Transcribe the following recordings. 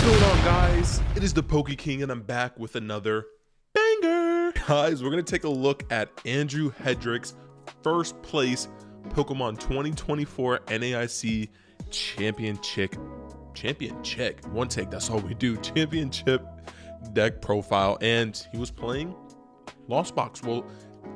Going on, guys? It is the Poke King, and I'm back with another banger. Guys, we're gonna take a look at Andrew Hedrick's first place Pokemon 2024 NAIC championship one take. That's all we do. Championship deck profile, and he was playing Lost Box. Well,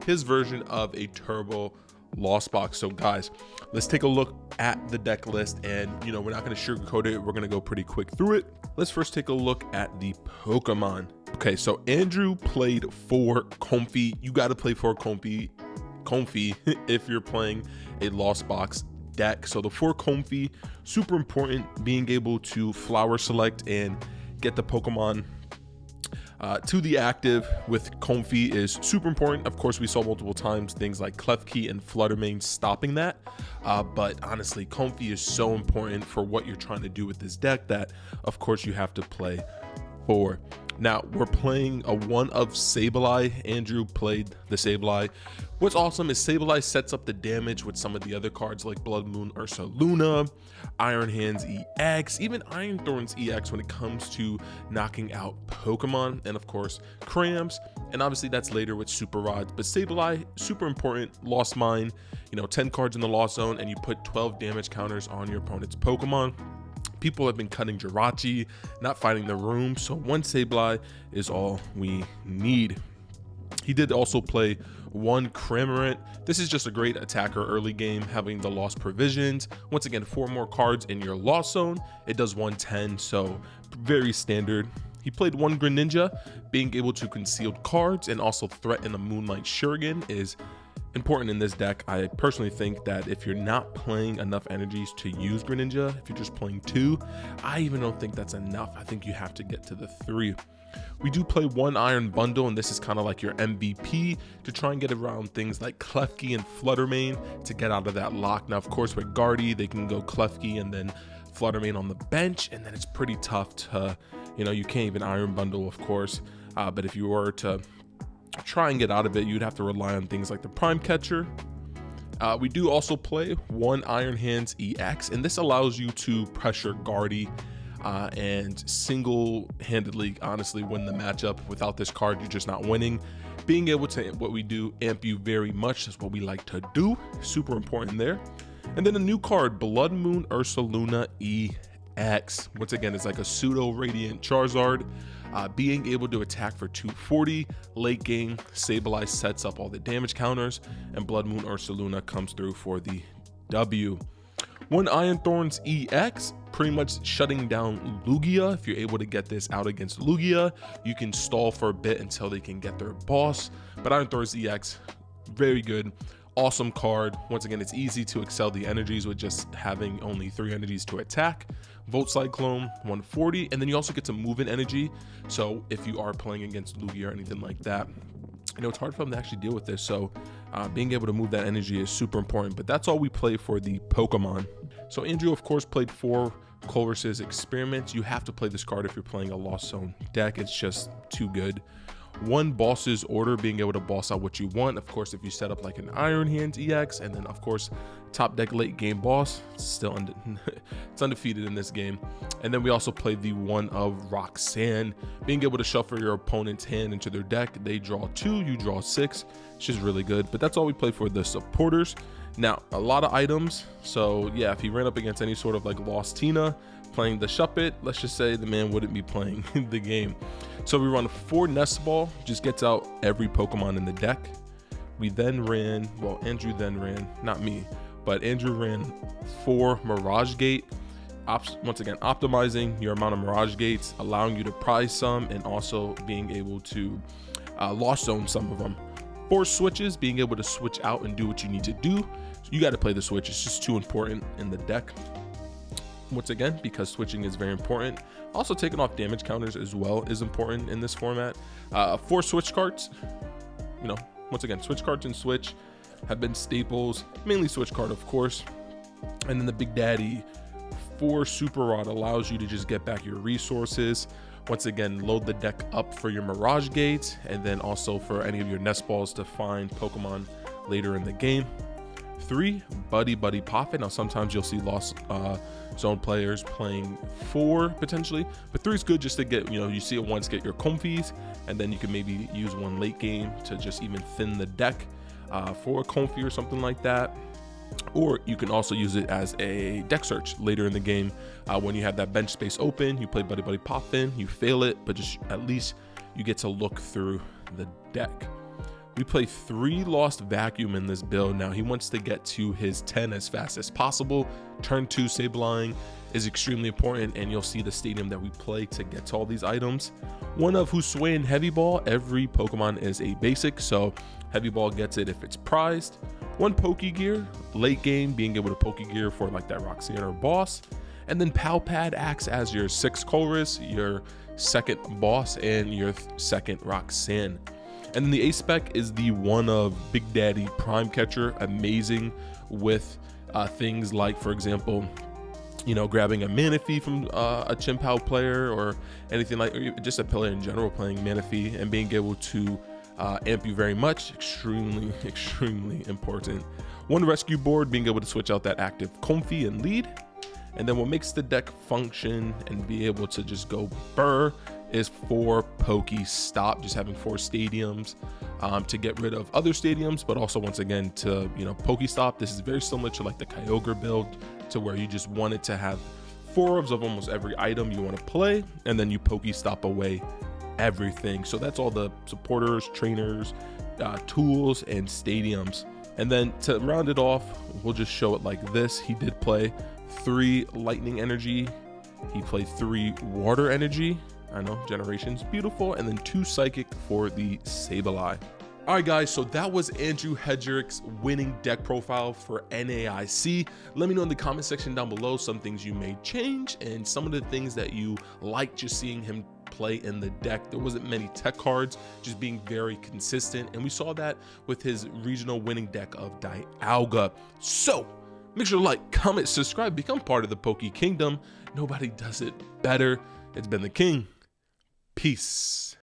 his version of a Turbo Lost Box. So guys, let's take a look at the deck list, and we're not going to sugarcoat it. We're going to go pretty quick through it. Let's first take a look at the Pokemon. Okay, so Andrew played for Comfey. You got to play for Comfey if you're playing a Lost Box deck. So the 4 Comfey, super important. Being able to flower select and get the Pokemon to the active with Comfey is super important. Of course, we saw multiple times things like Klefki and Fluttermane stopping that, but honestly, Comfey is so important for what you're trying to do with this deck that of course you have to play for. Now we're playing a one of Sableye. Andrew played the Sableye. What's awesome is Sableye sets up the damage with some of the other cards like Blood Moon Ursaluna, Iron Hands EX, even Iron Thorns EX when it comes to knocking out Pokemon, and of course Crams, and obviously that's later with Super Rods. But Sableye, super important. Lost Mine, 10 cards in the Lost Zone, and you put 12 damage counters on your opponent's Pokemon. People have been cutting Jirachi, not finding the room, so one Sableye is all we need. He did also play one Cramorant. This is just a great attacker early game, having the Lost Provisions. Once again, 4 more cards in your Lost Zone. It does 110, so very standard. He played one Greninja. Being able to conceal cards and also threaten a Moonlight Shuriken is important in this deck. I personally think that if you're not playing enough energies to use Greninja, if you're just playing 2, I even don't think that's enough. I think you have to get to the 3. We do play one Iron Bundle, and this is kind of like your MVP to try and get around things like Klefki and Fluttermane to get out of that lock. Now, of course, with Guardy, they can go Klefki and then Fluttermane on the bench, and then it's pretty tough to, you can't even Iron Bundle, of course. But if you were to try and get out of it, you'd have to rely on things like the Prime Catcher. We do also play one Iron Hands EX, and this allows you to pressure Guardy and single-handedly, honestly, win the matchup. Without this card, you're just not winning. Being able to, what we do, amp you very much. That's what we like to do. Super important there. And then a new card, Blood Moon Ursaluna EX. Once again, it's like a pseudo Radiant Charizard. Being able to attack for 240. Late game, Sableye sets up all the damage counters, and Blood Moon Ursaluna comes through for the W. One Iron Thorns EX, pretty much shutting down Lugia. If you're able to get this out against Lugia, you can stall for a bit until they can get their boss. But Iron Thorns EX, very good. Awesome card. Once again, it's easy to excel the energies with just having only 3 energies to attack. Volt Cyclone 140, and then you also get some movement energy. So if you are playing against Lugia or anything like that, it's hard for them to actually deal with this. So being able to move that energy is super important. But that's all we play for the Pokemon. So Andrew, of course, played 4 Colress's Experiments. You have to play this card if you're playing a Lost Zone deck. It's just too good. One Boss's Order, being able to boss out what you want. Of course, if you set up like an Iron Hands EX, and then of course top deck late game boss, still it's undefeated in this game. And then we also play the one of Roxanne, being able to shuffle your opponent's hand into their deck. They draw 2, you draw 6. It's just really good. But that's all we play for the supporters. Now, a lot of items. So yeah, if he ran up against any sort of like Lost Tina playing the Shuppet, let's just say the man wouldn't be playing the game. So we run 4 Nest Ball, just gets out every Pokemon in the deck. We then ran, well, Andrew then ran, not me, but Andrew ran 4 Mirage Gate. Once again, optimizing your amount of Mirage Gates, allowing you to prize some, and also being able to Lost Zone some of them. 4 switches, being able to switch out and do what you need to do. So you got to play the switch. It's just too important in the deck. Once again, because switching is very important. Also, taking off damage counters as well is important in this format. 4 switch cards. Once again, switch cards and switch have been staples. Mainly switch card, of course. And then the Big Daddy 4 Super Rod allows you to just get back your resources. Once again, load the deck up for your Mirage Gates, and then also for any of your Nest Balls to find Pokemon later in the game. 3, Buddy Poffin. Now sometimes you'll see Lost Zone players playing 4 potentially, but 3 is good just to get, you see it once, get your comfies, and then you can maybe use one late game to just even thin the deck for a comfy or something like that. Or you can also use it as a deck search later in the game when you have that bench space open. You play Buddy Poffin, you fail it, but just at least you get to look through the deck. We play 3 Lost Vacuum in this build. Now he wants to get to his 10 as fast as possible. Turn 2 Sabling is extremely important, and you'll see the stadium that we play to get to all these items. One of Husui and Heavy Ball. Every Pokemon is a basic, so Heavy Ball gets it if it's prized. 1 Pokegear, late game, being able to Pokegear for like that Roxanne or boss. And then Pal Pad acts as your 6th Colress, your 2nd boss, and your 2nd Roxanne. And then the A spec is the one of Big Daddy Prime Catcher, amazing with things like, for example, grabbing a Manaphy from a Chien-Pao player, or anything like, or just a player in general playing Manaphy and being able to amp you very much. Extremely important. 1 Rescue Board, being able to switch out that active Comfy and lead. And then what makes the deck function and be able to just go burr is 4 Pokestop, just having 4 stadiums to get rid of other stadiums, but also once again to Pokestop. This is very similar to like the Kyogre build, to where you just wanted to have 4 of almost every item you want to play, and then you Pokestop away everything. So that's all the supporters, trainers, tools, and stadiums. And then to round it off, we'll just show it like this. He did play 3 Lightning Energy. He played 3 Water Energy. I know, Generations, beautiful. And then 2 Psychic for the Sableye. All right, guys, so that was Andrew Hedrick's winning deck profile for NAIC. Let me know in the comment section down below some things you may change and some of the things that you like just seeing him play in the deck. There wasn't many tech cards, just being very consistent, and we saw that with his regional winning deck of Dialga. So make sure to like, comment, subscribe, become part of the Poke Kingdom. Nobody does it better. It's been the King. Peace.